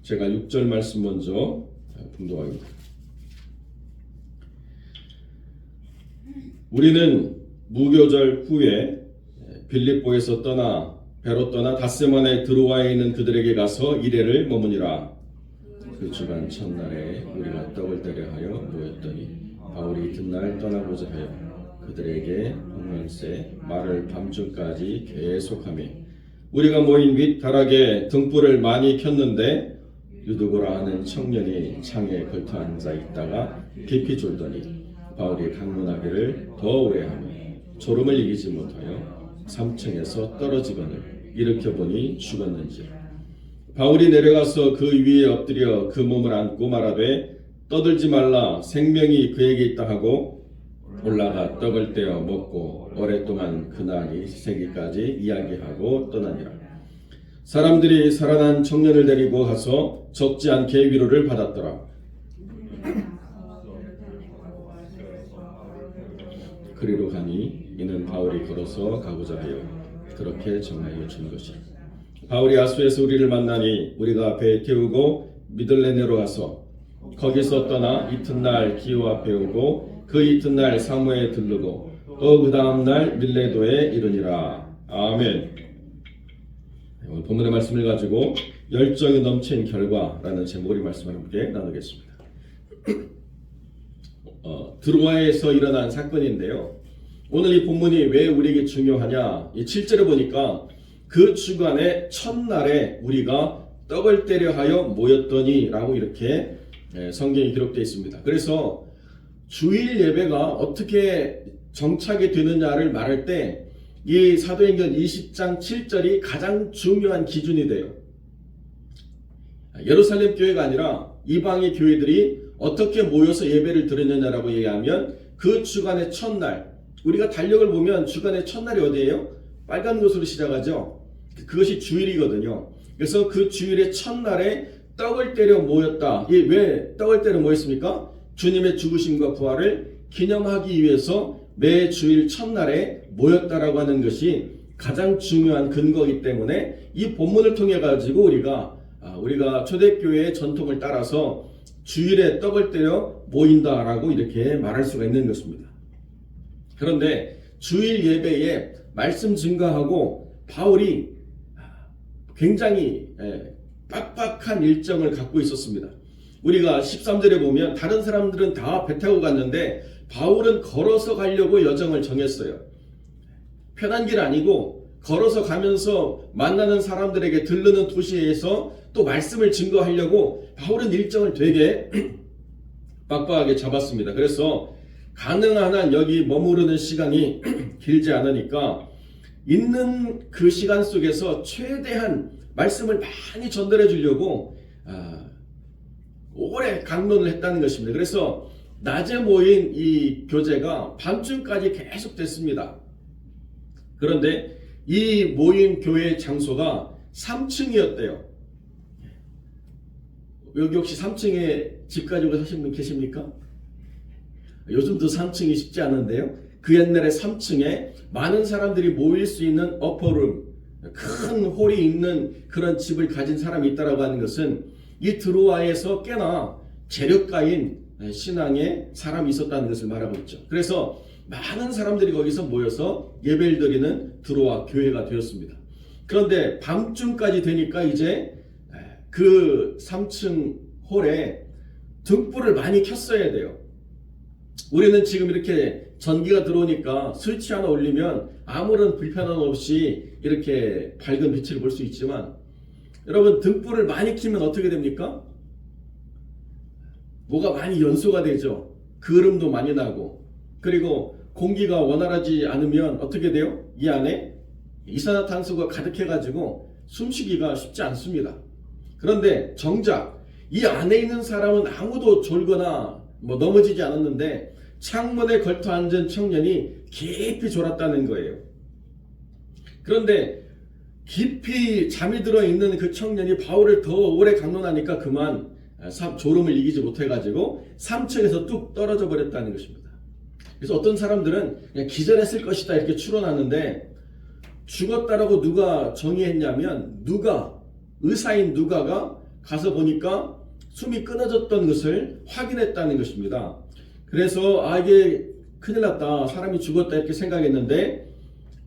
제가 6절 말씀 먼저 봉독하겠습니다. 우리는 무교절 후에 빌립보에서 떠나 배로 떠나 닷새만에 드로아에 있는 그들에게 가서 이레를 머무니라. 그 주간 첫날에 우리가 떡을 떼려 하여 모였더니 바울이 이튿날 떠나고자 하여 그들에게 폭문세 말을 밤중까지 계속하며 우리가 모인 윗 다락에 등불을 많이 켰는데 유두고라 하는 청년이 창에 걸터 앉아 있다가 깊이 졸더니 바울이 강문하기를 더 오래하며 졸음을 이기지 못하여 3층에서 떨어지거늘 일으켜 보니 죽었는지 바울이 내려가서 그 위에 엎드려 그 몸을 안고 말하되 떠들지 말라 생명이 그에게 있다 하고 올라가 떡을 떼어 먹고 오랫동안 그날이 새기까지 이야기하고 떠나니라. 사람들이 살아난 청년을 데리고 가서 적지 않게 위로를 받았더라. 그리로 가니 이는 바울이 걸어서 가고자 하여 그렇게 정하여 준 것이라. 바울이 아수에서 우리를 만나니 우리가 배에 태우고 미들레네로 가서 거기서 떠나 이튿날 기호 앞에 오고 그 이튿날 사무에 들르고 또 그 다음날 밀레도에 이르니라. 아멘. 오늘 본문의 말씀을 가지고 열정이 넘친 결과라는 제목의 말씀을 함께 나누겠습니다. 드로아에서 일어난 사건인데요. 오늘 이 본문이 왜 우리에게 중요하냐? 이 7절에 보니까 그 주간의 첫날에 우리가 떡을 떼려 하여 모였더니 라고 이렇게 성경이 기록되어 있습니다. 그래서 주일 예배가 어떻게 정착이 되느냐를 말할 때 이 사도행전 20장 7절이 가장 중요한 기준이 돼요. 예루살렘 교회가 아니라 이방의 교회들이 어떻게 모여서 예배를 드렸느냐라고 얘기하면 그 주간의 첫날, 우리가 달력을 보면 주간의 첫날이 어디예요? 빨간 것으로 시작하죠. 그것이 주일이거든요. 그래서 그 주일의 첫날에 떡을 떼려 모였다. 왜 떡을 떼려 모였습니까? 주님의 죽으심과 부활을 기념하기 위해서 매 주일 첫날에 모였다라고 하는 것이 가장 중요한 근거이기 때문에 이 본문을 통해 가지고 우리가 초대교회의 전통을 따라서 주일에 떡을 떼려 모인다라고 이렇게 말할 수가 있는 것입니다. 그런데 주일 예배에 말씀 증거하고 바울이 굉장히 빡빡한 일정을 갖고 있었습니다. 우리가 13절에 보면 다른 사람들은 다 배 타고 갔는데 바울은 걸어서 가려고 여정을 정했어요. 편한 길 아니고 걸어서 가면서 만나는 사람들에게 들르는 도시에서 또 말씀을 증거하려고 바울은 일정을 되게 빡빡하게 잡았습니다. 그래서 가능한 한 여기 머무르는 시간이 길지 않으니까 있는 그 시간 속에서 최대한 말씀을 많이 전달해 주려고 오래 강론을 했다는 것입니다. 그래서 낮에 모인 이 교제가 밤중까지 계속 됐습니다. 그런데 이 모인 교회 장소가 3층이었대요. 여기 혹시 3층에 집 가지고 사신 분 계십니까? 요즘도 3층이 쉽지 않은데요. 그 옛날에 3층에 많은 사람들이 모일 수 있는 어퍼룸, 큰 홀이 있는 그런 집을 가진 사람이 있다라고 하는 것은 이 드로아에서 꽤나 재력가인 신앙의 사람이 있었다는 것을 말하고 있죠. 그래서 많은 사람들이 거기서 모여서 예배를 드리는 드로아 교회가 되었습니다. 그런데 밤중까지 되니까 이제 그 3층 홀에 등불을 많이 켰어야 돼요. 우리는 지금 이렇게 전기가 들어오니까 스위치 하나 올리면 아무런 불편함 없이 이렇게 밝은 빛을 볼 수 있지만 여러분 등불을 많이 켜면 어떻게 됩니까? 뭐가 많이 연소가 되죠. 그름도 많이 나고 그리고 공기가 원활하지 않으면 어떻게 돼요? 이 안에 이산화탄소가 가득해가지고 숨쉬기가 쉽지 않습니다. 그런데 정작 이 안에 있는 사람은 아무도 졸거나 넘어지지 않았는데 창문에 걸터 앉은 청년이 깊이 졸았다는 거예요. 그런데 깊이 잠이 들어 있는 그 청년이 바울을 더 오래 강론하니까 그만 졸음을 이기지 못해가지고 3층에서 뚝 떨어져 버렸다는 것입니다. 그래서 어떤 사람들은 그냥 기절했을 것이다 이렇게 추론하는데 죽었다라고 누가 정의했냐면 의사인 누가가 가서 보니까 숨이 끊어졌던 것을 확인했다는 것입니다. 그래서 이게 큰일 났다, 사람이 죽었다 이렇게 생각했는데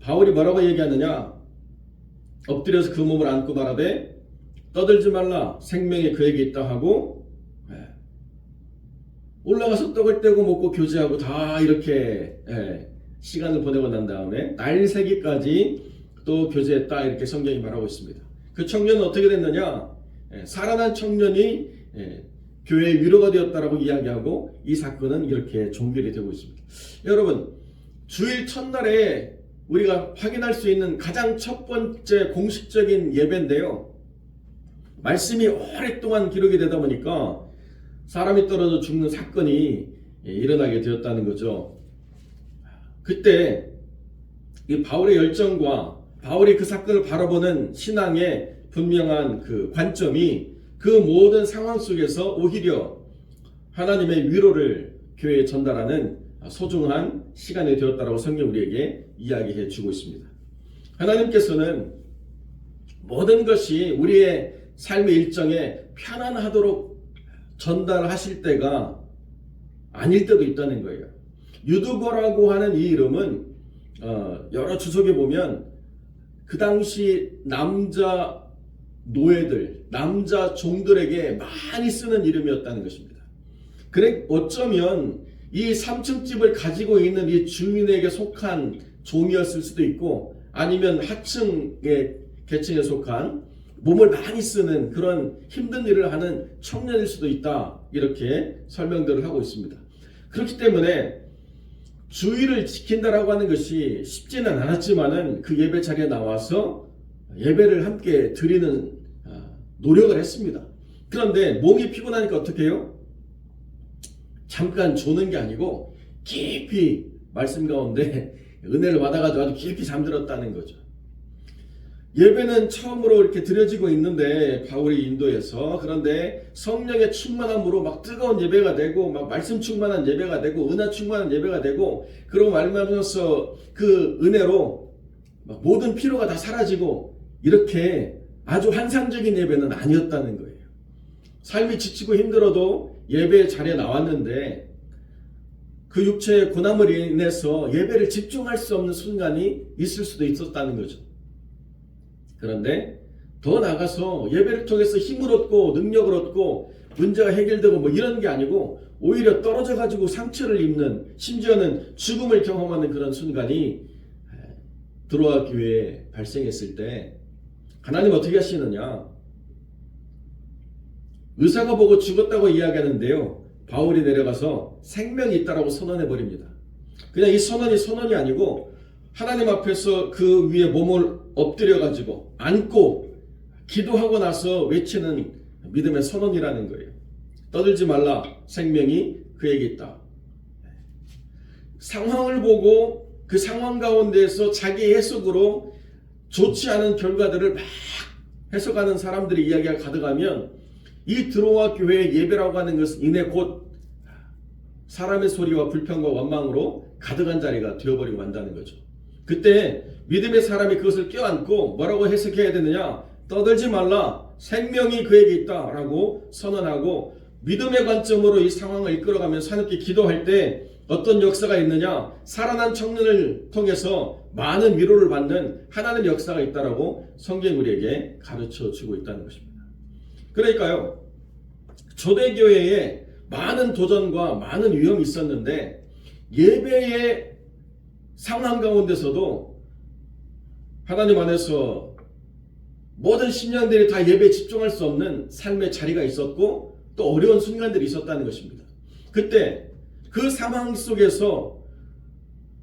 바울이 뭐라고 얘기하느냐, 엎드려서 그 몸을 안고 말하되 떠들지 말라, 생명이 그에게 있다 하고 올라가서 떡을 떼고 먹고 교제하고 다 이렇게 시간을 보내고 난 다음에 날새기까지 또 교제했다, 이렇게 성경이 말하고 있습니다. 그 청년은 어떻게 됐느냐, 살아난 청년이 교회의 위로가 되었다라고 이야기하고 이 사건은 이렇게 종결이 되고 있습니다. 여러분, 주일 첫날에 우리가 확인할 수 있는 가장 첫 번째 공식적인 예배인데요, 말씀이 오랫동안 기록이 되다 보니까 사람이 떨어져 죽는 사건이 일어나게 되었다는 거죠. 그때 이 바울의 열정과 바울이 그 사건을 바라보는 신앙의 분명한 그 관점이 그 모든 상황 속에서 오히려 하나님의 위로를 교회에 전달하는 소중한 시간이 되었다라고 성경 우리에게 이야기해 주고 있습니다. 하나님께서는 모든 것이 우리의 삶의 일정에 편안하도록 전달하실 때가 아닐 때도 있다는 거예요. 유두거라고 하는 이 이름은 여러 주석에 보면 그 당시 남자 노예들, 남자 종들에게 많이 쓰는 이름이었다는 것입니다. 그래 어쩌면 이 3층 집을 가지고 있는 이 주인에게 속한 종이었을 수도 있고, 아니면 하층의 계층에 속한 몸을 많이 쓰는 그런 힘든 일을 하는 청년일 수도 있다, 이렇게 설명들을 하고 있습니다. 그렇기 때문에 주의를 지킨다라고 하는 것이 쉽지는 않았지만은 그 예배 자리에 나와서 예배를 함께 드리는 노력을 했습니다. 그런데 몸이 피곤하니까 어떻게 해요? 잠깐 조는 게 아니고 깊이 말씀 가운데 은혜를 받아가지고 아주 깊이 잠들었다는 거죠. 예배는 처음으로 이렇게 드려지고 있는데 바울이 인도해서, 그런데 성령의 충만함으로 막 뜨거운 예배가 되고, 막 말씀 충만한 예배가 되고, 은혜 충만한 예배가 되고, 그러고 말미암아서 그 은혜로 막 모든 피로가 다 사라지고, 이렇게 아주 환상적인 예배는 아니었다는 거예요. 삶이 지치고 힘들어도 예배 자리에 나왔는데 그 육체의 고난으로 인해서 예배를 집중할 수 없는 순간이 있을 수도 있었다는 거죠. 그런데 더 나아가서 예배를 통해서 힘을 얻고 능력을 얻고 문제가 해결되고 뭐 이런 게 아니고 오히려 떨어져 가지고 상처를 입는, 심지어는 죽음을 경험하는 그런 순간이 드로아 교회에 발생했을 때 하나님 어떻게 하시느냐, 의사가 보고 죽었다고 이야기하는데요, 바울이 내려가서 생명이 있다라고 선언해 버립니다. 그냥 이 선언이 아니고 하나님 앞에서 그 위에 몸을 엎드려 가지고 안고 기도하고 나서 외치는 믿음의 선언이라는 거예요. 떠들지 말라, 생명이 그에게 있다. 상황을 보고 그 상황 가운데에서 자기 해석으로 좋지 않은 결과들을 막 해석하는 사람들의 이야기가 가득하면 이 드로아 교회의 예배라고 하는 것은 이내 곧 사람의 소리와 불평과 원망으로 가득한 자리가 되어버리고 만다는 거죠. 그때 믿음의 사람이 그것을 껴안고 뭐라고 해석해야 되느냐, 떠들지 말라, 생명이 그에게 있다라고 선언하고 믿음의 관점으로 이 상황을 이끌어가면서 하나님께 기도할 때 어떤 역사가 있느냐, 살아난 청년을 통해서 많은 위로를 받는 하나님의 역사가 있다라고 성경 우리에게 가르쳐 주고 있다는 것입니다. 그러니까요, 초대교회에 많은 도전과 많은 위험이 있었는데 예배의 상황 가운데서도 하나님 안에서 모든 신령들이 다 예배에 집중할 수 없는 삶의 자리가 있었고 또 어려운 순간들이 있었다는 것입니다. 그때 그 상황 속에서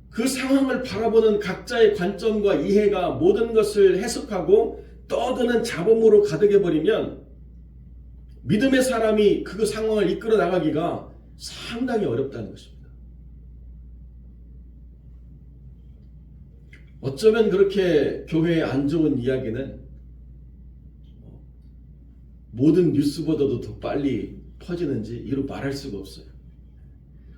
그 상황을 바라보는 각자의 관점과 이해가 모든 것을 해석하고 떠드는 자본으로 가득해버리면 믿음의 사람이 그 상황을 이끌어 나가기가 상당히 어렵다는 것입니다. 어쩌면 그렇게 교회에 안 좋은 이야기는 모든 뉴스보다도 더 빨리 퍼지는지 이루 말할 수가 없어요.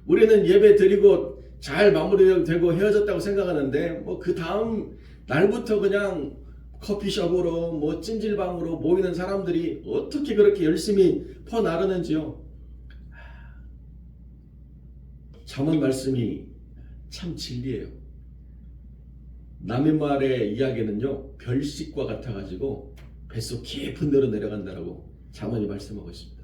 우리는 예배 드리고 잘 마무리되고 헤어졌다고 생각하는데 뭐 그 다음 날부터 그냥 커피숍으로 뭐 찜질방으로 모이는 사람들이 어떻게 그렇게 열심히 퍼나르는지요. 잠언 말씀이 참 진리예요. 남의 말의 이야기는요 별식과 같아가지고 뱃속 깊은 데로 내려간다라고 잠언이 말씀하고 있습니다.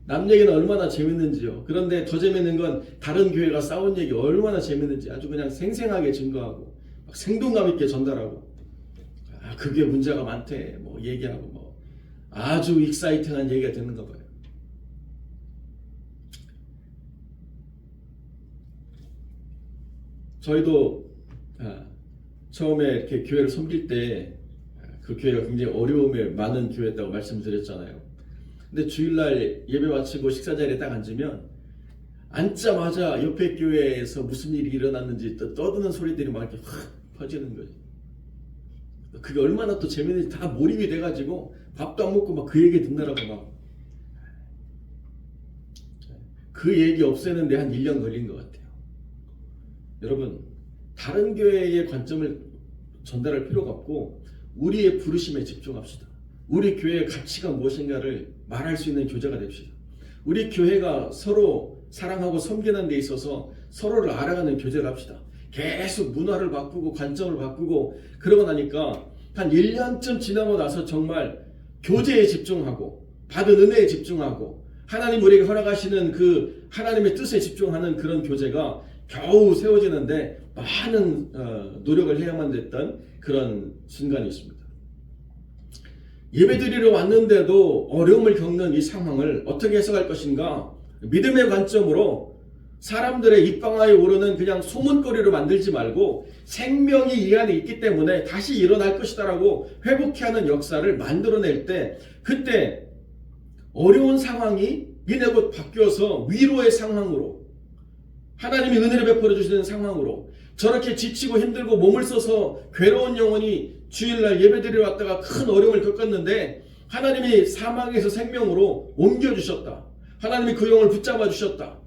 남 얘기는 얼마나 재밌는지요. 그런데 더 재밌는 건 다른 교회가 싸운 얘기 얼마나 재밌는지 아주 그냥 생생하게 증거하고 막 생동감 있게 전달하고 그게 문제가 많대 뭐 얘기하고 뭐 아주 익사이팅한 얘기가 되는가 봐요. 저희도 처음에 이렇게 교회를 섬길 때 그 교회가 굉장히 어려움에 많은 교회였다고 말씀드렸잖아요. 근데 주일날 예배 마치고 식사 자리에 딱 앉으면 앉자마자 옆에 교회에서 무슨 일이 일어났는지 떠드는 소리들이 막 이렇게 확 퍼지는 거죠. 그게 얼마나 또 재밌는지 다 몰입이 돼가지고 밥도 안 먹고 막 그 얘기 듣느라고 막 그 얘기 없애는데 한 1년 걸린 것 같아요. 여러분 다른 교회의 관점을 전달할 필요가 없고 우리의 부르심에 집중합시다. 우리 교회의 가치가 무엇인가를 말할 수 있는 교제가 됩시다. 우리 교회가 서로 사랑하고 섬기는 데 있어서 서로를 알아가는 교제를 합시다. 계속 문화를 바꾸고 관점을 바꾸고 그러고 나니까 한 1년쯤 지나고 나서 정말 교제에 집중하고 받은 은혜에 집중하고 하나님 우리에게 허락하시는 그 하나님의 뜻에 집중하는 그런 교제가 겨우 세워지는데 많은 노력을 해야만 됐던 그런 순간이 있습니다. 예배드리러 왔는데도 어려움을 겪는 이 상황을 어떻게 해석할 것인가? 믿음의 관점으로 사람들의 입방아에 오르는 그냥 소문거리로 만들지 말고 생명이 이 안에 있기 때문에 다시 일어날 것이다라고 회복하는 역사를 만들어낼 때 그때 어려운 상황이 이내 곧 바뀌어서 위로의 상황으로 하나님이 은혜를 베풀어 주시는 상황으로 저렇게 지치고 힘들고 몸을 써서 괴로운 영혼이 주일날 예배드리러 왔다가 큰 어려움을 겪었는데 하나님이 사망에서 생명으로 옮겨주셨다. 하나님이 그 영혼을 붙잡아 주셨다.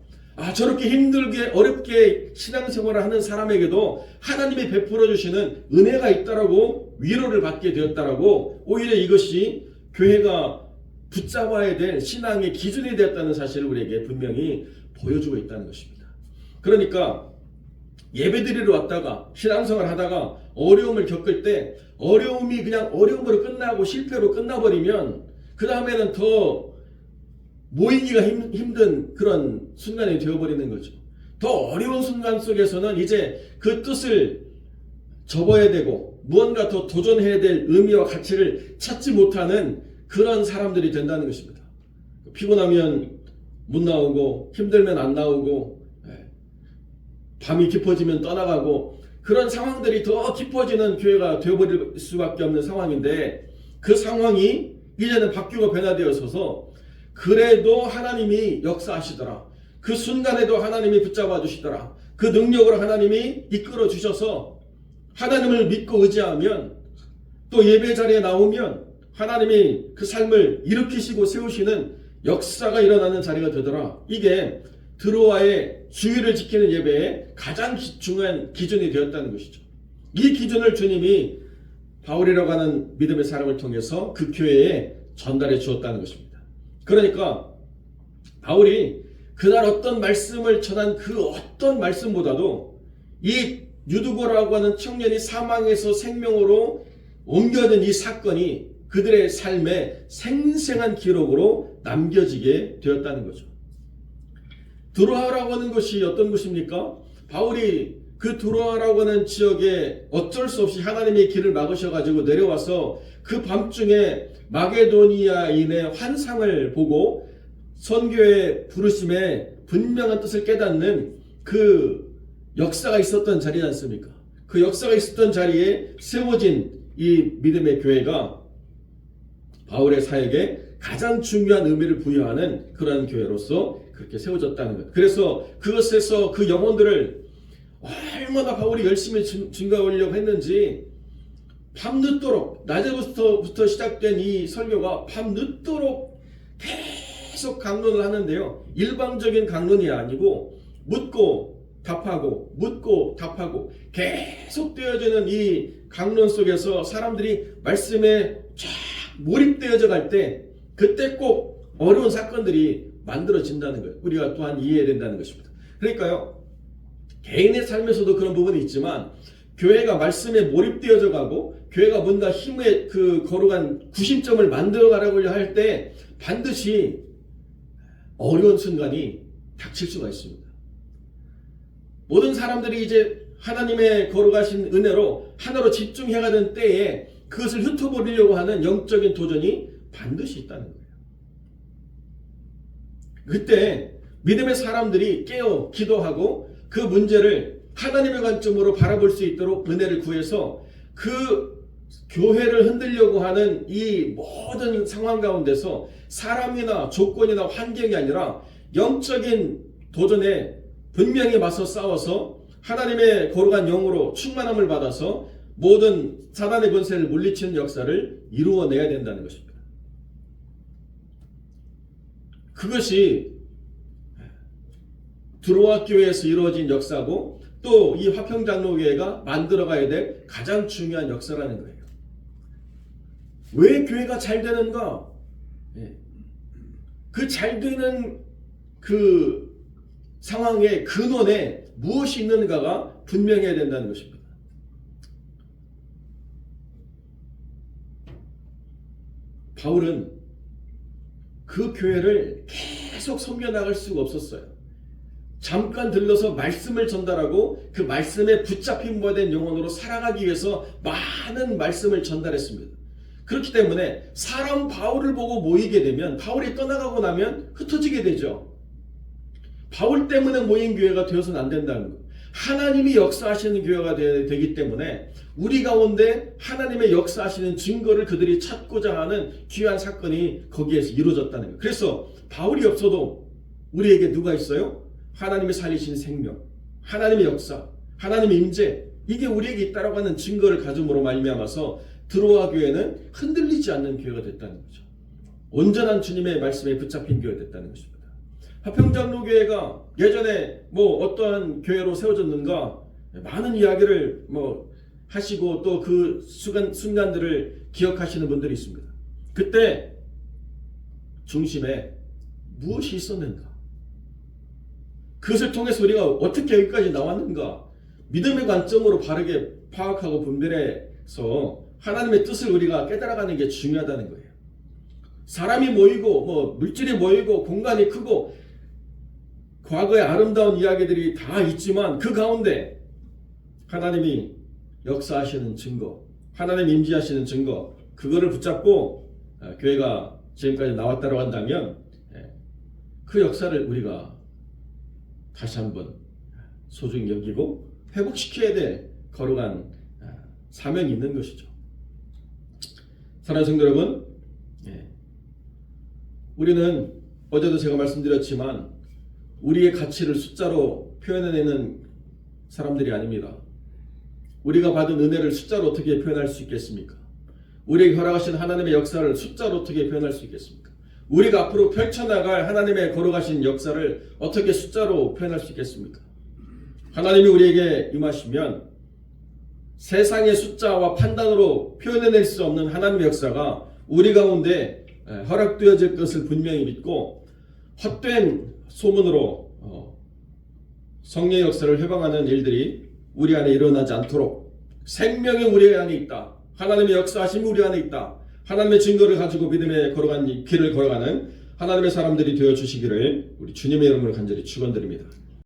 저렇게 힘들게 어렵게 신앙생활을 하는 사람에게도 하나님이 베풀어 주시는 은혜가 있다라고 위로를 받게 되었다라고 오히려 이것이 교회가 붙잡아야 될 신앙의 기준이 되었다는 사실을 우리에게 분명히 보여주고 있다는 것입니다. 그러니까 예배드리러 왔다가 신앙생활 하다가 어려움을 겪을 때 어려움이 그냥 어려움으로 끝나고 실패로 끝나버리면 그 다음에는 더 모이기가 힘든 그런 순간이 되어버리는 거죠. 더 어려운 순간 속에서는 이제 그 뜻을 접어야 되고 무언가 더 도전해야 될 의미와 가치를 찾지 못하는 그런 사람들이 된다는 것입니다. 피곤하면 못 나오고 힘들면 안 나오고 밤이 깊어지면 떠나가고 그런 상황들이 더 깊어지는 교회가 되어버릴 수밖에 없는 상황인데 그 상황이 이제는 바뀌고 변화되어서서 그래도 하나님이 역사하시더라. 그 순간에도 하나님이 붙잡아 주시더라. 그 능력으로 하나님이 이끌어 주셔서 하나님을 믿고 의지하면 또 예배 자리에 나오면 하나님이 그 삶을 일으키시고 세우시는 역사가 일어나는 자리가 되더라. 이게 드로아의 주의를 지키는 예배의 가장 중요한 기준이 되었다는 것이죠. 이 기준을 주님이 바울이라고 하는 믿음의 사람을 통해서 그 교회에 전달해 주었다는 것입니다. 그러니까 바울이 그날 어떤 말씀을 전한 그 어떤 말씀보다도 이 유두고라고 하는 청년이 사망에서 생명으로 옮겨진 이 사건이 그들의 삶의 생생한 기록으로 남겨지게 되었다는 거죠. 드로아라고 하는 것이 어떤 곳입니까? 바울이 그 드로아라고 하는 지역에 어쩔 수 없이 하나님의 길을 막으셔가지고 내려와서 그 밤중에 마게도니아인의 환상을 보고 선교의 부르심에 분명한 뜻을 깨닫는 그 역사가 있었던 자리지 않습니까? 그 역사가 있었던 자리에 세워진 이 믿음의 교회가 바울의 사역에 가장 중요한 의미를 부여하는 그러한 교회로서 그렇게 세워졌다는 것. 그래서 그것에서 그 영혼들을 얼마나 바울이 열심히 증거하려고 했는지 밤늦도록 낮에부터 시작된 이 설교가 밤늦도록 계속 강론을 하는데요. 일방적인 강론이 아니고 묻고 답하고 계속 되어지는 이 강론 속에서 사람들이 말씀에 쫙 몰입되어져 갈 때 그때 꼭 어려운 사건들이 만들어진다는 거예요. 우리가 또한 이해해야 된다는 것입니다. 그러니까요, 개인의 삶에서도 그런 부분이 있지만 교회가 말씀에 몰입되어져 가고 교회가 뭔가 힘의 그 거룩한 구심점을 만들어 가려고 할 때 반드시 어려운 순간이 닥칠 수가 있습니다. 모든 사람들이 이제 하나님의 거룩하신 은혜로 하나로 집중해가는 때에 그것을 흩어버리려고 하는 영적인 도전이 반드시 있다는 거예요. 그때 믿음의 사람들이 깨어 기도하고 그 문제를 하나님의 관점으로 바라볼 수 있도록 은혜를 구해서 그 교회를 흔들려고 하는 이 모든 상황 가운데서 사람이나 조건이나 환경이 아니라 영적인 도전에 분명히 맞서 싸워서 하나님의 거룩한 영으로 충만함을 받아서 모든 사단의 권세를 물리치는 역사를 이루어내야 된다는 것입니다. 그것이 드로아 교회에서 이루어진 역사고 또 이 화평장로교회가 만들어가야 될 가장 중요한 역사라는 거예요. 왜 교회가 잘 되는가? 그 잘 되는 그 상황의 근원에 무엇이 있는가가 분명해야 된다는 것입니다. 바울은 그 교회를 계속 섬겨나갈 수가 없었어요. 잠깐 들러서 말씀을 전달하고 그 말씀에 붙잡힌 바 된 영혼으로 살아가기 위해서 많은 말씀을 전달했습니다. 그렇기 때문에 사람 바울을 보고 모이게 되면 바울이 떠나가고 나면 흩어지게 되죠. 바울 때문에 모인 교회가 되어서는 안 된다는 것. 하나님이 역사하시는 교회가 되기 때문에 우리 가운데 하나님의 역사하시는 증거를 그들이 찾고자 하는 귀한 사건이 거기에서 이루어졌다는 것. 그래서 바울이 없어도 우리에게 누가 있어요? 하나님의 살리신 생명, 하나님의 역사, 하나님의 임재, 이게 우리에게 있다라고 하는 증거를 가짐으로 말미암아서 드로아 교회는 흔들리지 않는 교회가 됐다는 거죠. 온전한 주님의 말씀에 붙잡힌 교회가 됐다는 것입니다. 화평장로교회가 예전에 어떠한 교회로 세워졌는가 많은 이야기를 하시고 또 그 순간들을 기억하시는 분들이 있습니다. 그때 중심에 무엇이 있었는가? 그것을 통해서 우리가 어떻게 여기까지 나왔는가? 믿음의 관점으로 바르게 파악하고 분별해서 하나님의 뜻을 우리가 깨달아가는 게 중요하다는 거예요. 사람이 모이고 물질이 모이고 공간이 크고 과거의 아름다운 이야기들이 다 있지만 그 가운데 하나님이 역사하시는 증거, 하나님 임재하시는 증거, 그거를 붙잡고 교회가 지금까지 나왔다고 한다면 그 역사를 우리가 다시 한번 소중히 여기고 회복시켜야 될 거룩한 사명이 있는 것이죠. 사랑하는 성도 여러분, 우리는 어제도 제가 말씀드렸지만 우리의 가치를 숫자로 표현해내는 사람들이 아닙니다. 우리가 받은 은혜를 숫자로 어떻게 표현할 수 있겠습니까? 우리에게 허락하신 하나님의 역사를 숫자로 어떻게 표현할 수 있겠습니까? 우리가 앞으로 펼쳐나갈 하나님의 거룩하신 역사를 어떻게 숫자로 표현할 수 있겠습니까? 하나님이 우리에게 임하시면 세상의 숫자와 판단으로 표현해낼 수 없는 하나님의 역사가 우리 가운데 허락되어질 것을 분명히 믿고 헛된 소문으로 성령의 역사를 회방하는 일들이 우리 안에 일어나지 않도록 생명이 우리 안에 있다. 하나님의 역사하심이 우리 안에 있다. 하나님의 증거를 가지고 믿음의 거룩한 길을 걸어가는 하나님의 사람들이 되어주시기를 우리 주님의 이름으로 간절히 축원드립니다.